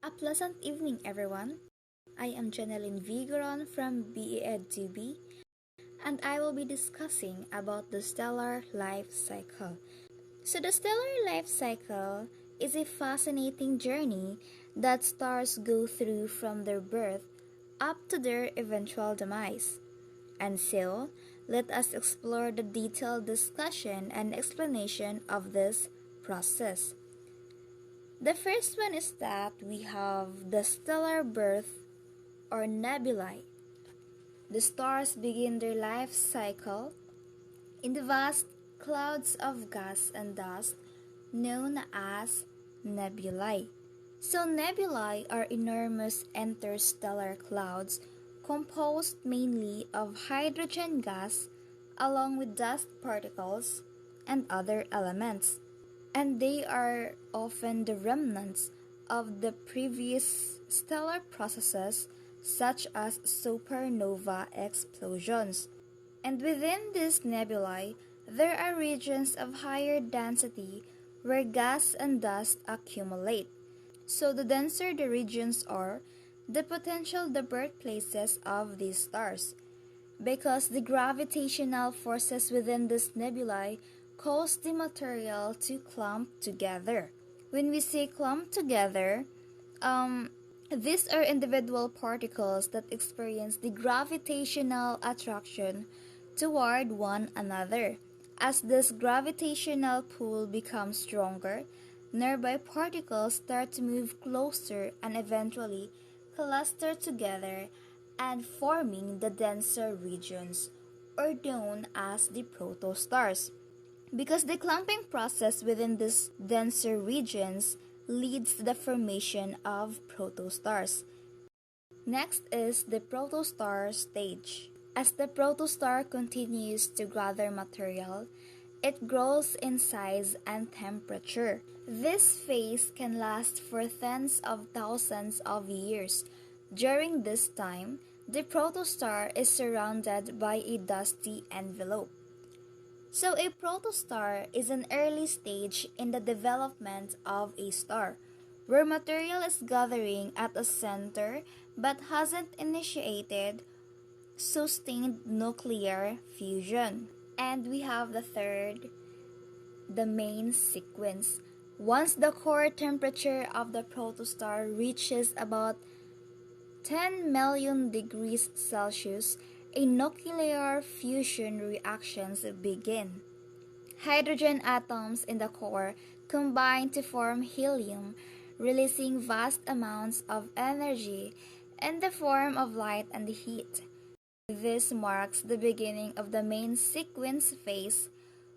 A pleasant evening, everyone. I am Janeline Vigoron from BEd2B, and I will be discussing about the stellar life cycle. So, the stellar life cycle is a fascinating journey that stars go through from their birth up to their eventual demise. And so, let us explore the detailed discussion and explanation of this process. The first one is that we have the stellar birth or nebulae. The stars begin their life cycle in the vast clouds of gas and dust known as nebulae. So nebulae are enormous interstellar clouds composed mainly of hydrogen gas along with dust particles and other elements, and they are often the remnants of the previous stellar processes such as supernova explosions. And within these nebulae, there are regions of higher density where gas and dust accumulate. So the denser the regions are, the potential the birthplaces of these stars, because the gravitational forces within this nebulae cause the material to clump together. When we say clump together, these are individual particles that experience the gravitational attraction toward one another. As this gravitational pull becomes stronger, nearby particles start to move closer and eventually cluster together and forming the denser regions, or known as the protostars. Because the clumping process within these denser regions leads to the formation of protostars. Next is the protostar stage. As the protostar continues to gather material, it grows in size and temperature. This phase can last for tens of thousands of years. During this time, the protostar is surrounded by a dusty envelope. So a protostar is an early stage in the development of a star, where material is gathering at a center but hasn't initiated sustained nuclear fusion. And we have the third, the main sequence. Once the core temperature of the protostar reaches about 10 million degrees Celsius, a nuclear fusion reactions begin. Hydrogen atoms in the core combine to form helium, releasing vast amounts of energy in the form of light and heat. This marks the beginning of the main sequence phase,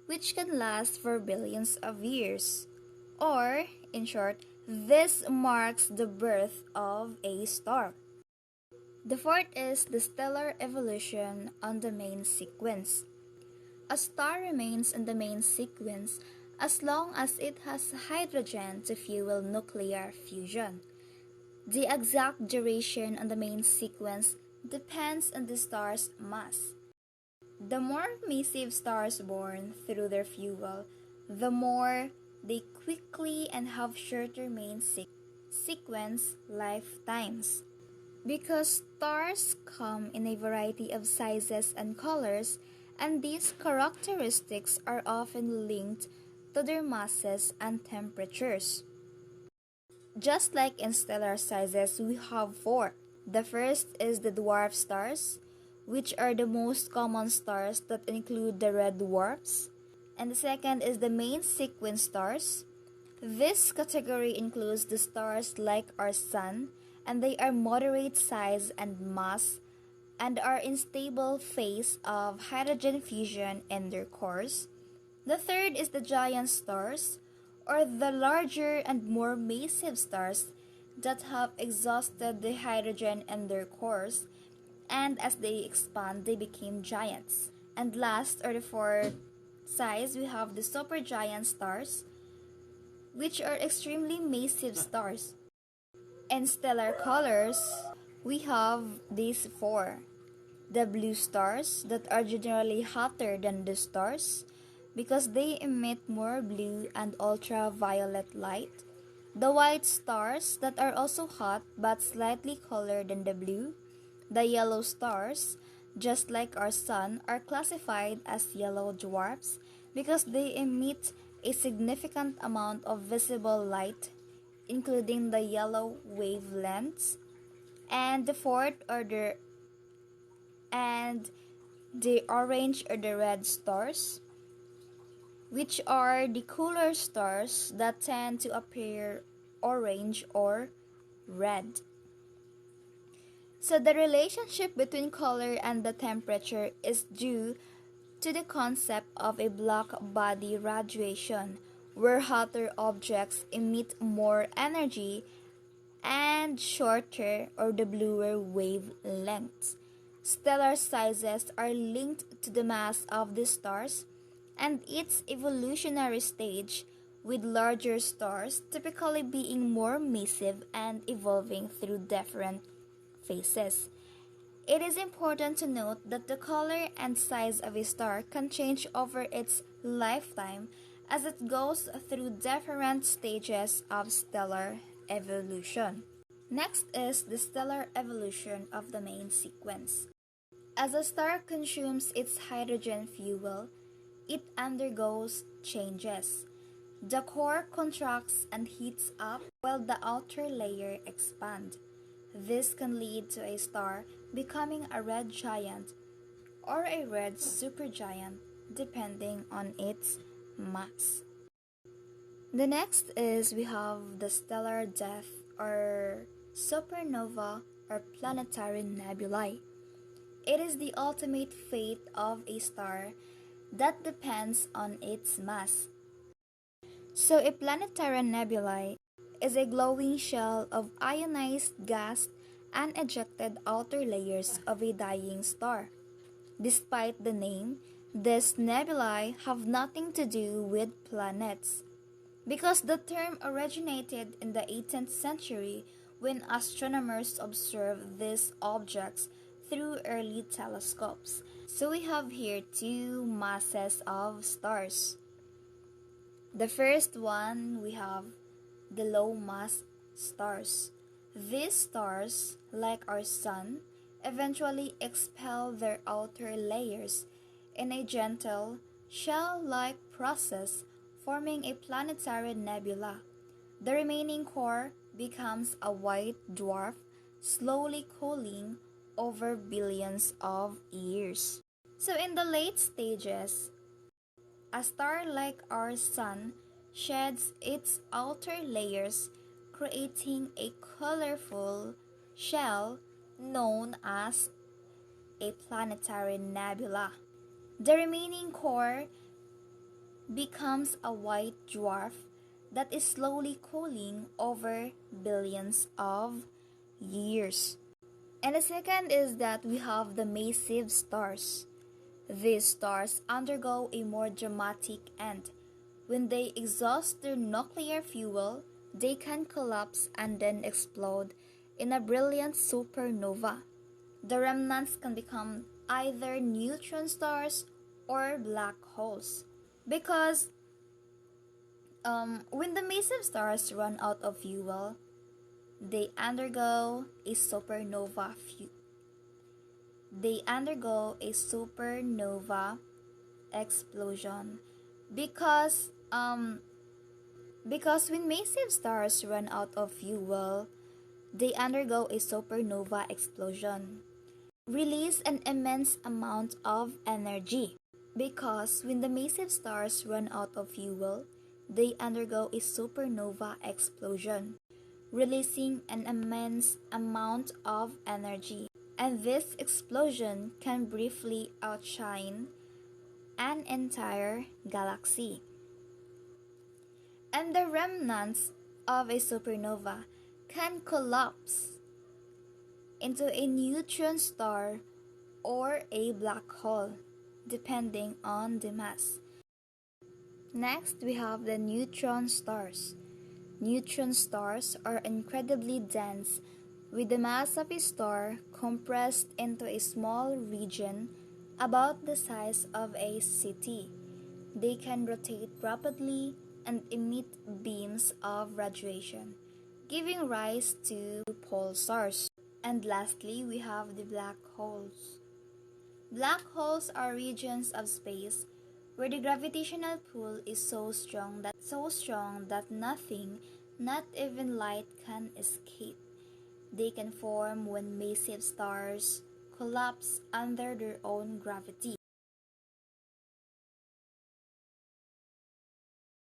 which can last for billions of years. Or, in short, this marks the birth of a star. The fourth is the stellar evolution on the main sequence. A star remains in the main sequence as long as it has hydrogen to fuel nuclear fusion. The exact duration on the main sequence depends on the star's mass. The more massive stars born through their fuel, the more they quickly and have shorter main sequence lifetimes. Because stars come in a variety of sizes and colors, and these characteristics are often linked to their masses and temperatures. Just like in stellar sizes, we have four. The first is the dwarf stars, which are the most common stars that include the red dwarfs. And the second is the main sequence stars. This category includes the stars like our sun, and they are moderate size and mass and are in stable phase of hydrogen fusion in their cores. The third is the giant stars, or the larger and more massive stars that have exhausted the hydrogen in their cores, and as they expand, they became giants. And last, or the fourth size, we have the supergiant stars, which are extremely massive stars. In stellar colors, we have these four. The blue stars that are generally hotter than the stars because they emit more blue and ultraviolet light. The white stars that are also hot but slightly cooler than the blue. The yellow stars, just like our sun, are classified as yellow dwarfs because they emit a significant amount of visible light, including the yellow wavelengths, and the orange or the red stars, which are the cooler stars that tend to appear orange or red. So the relationship between color and the temperature is due to the concept of a black body radiation, where hotter objects emit more energy and shorter or the bluer wavelengths. Stellar sizes are linked to the mass of the stars and its evolutionary stage, with larger stars typically being more massive and evolving through different phases. It is important to note that the color and size of a star can change over its lifetime as it goes through different stages of stellar evolution. Next is the stellar evolution of the main sequence. As a star consumes its hydrogen fuel, it undergoes changes. The core contracts and heats up while the outer layer expands. This can lead to a star becoming a red giant or a red supergiant depending on its mass. The next is we have the stellar death or supernova or planetary nebulae. It is the ultimate fate of a star that depends on its mass. So a planetary nebulae is a glowing shell of ionized gas and ejected outer layers of a dying star. Despite the name, these nebulae have nothing to do with planets, because the term originated in the 18th century when astronomers observed these objects through early telescopes. So we have here two masses of stars. The first one, we have the low mass stars. These stars, like our sun, eventually expel their outer layers in a gentle, shell-like process, forming a planetary nebula. The remaining core becomes a white dwarf, slowly cooling over billions of years. So in the late stages, a star like our sun sheds its outer layers, creating a colorful shell known as a planetary nebula. The remaining core becomes a white dwarf that is slowly cooling over billions of years. And the second is that we have the massive stars. These stars undergo a more dramatic end. When they exhaust their nuclear fuel, they can collapse and then explode in a brilliant supernova. The remnants can become either neutron stars or black holes. Because when the massive stars run out of fuel, they undergo a supernova explosion because when massive stars run out of fuel, they undergo a supernova explosion, release an immense amount of energy. Because when the massive stars run out of fuel, they undergo a supernova explosion, releasing an immense amount of energy. And this explosion can briefly outshine an entire galaxy. And the remnants of a supernova can collapse into a neutron star or a black hole, depending on the mass. Next, we have the neutron stars. Neutron stars are incredibly dense, with the mass of a star compressed into a small region about the size of a city. They can rotate rapidly, and emit beams of radiation, giving rise to pulsars. And lastly, we have the black holes. Black holes are regions of space where the gravitational pull is so strong that nothing, not even light, can escape. They can form when massive stars collapse under their own gravity.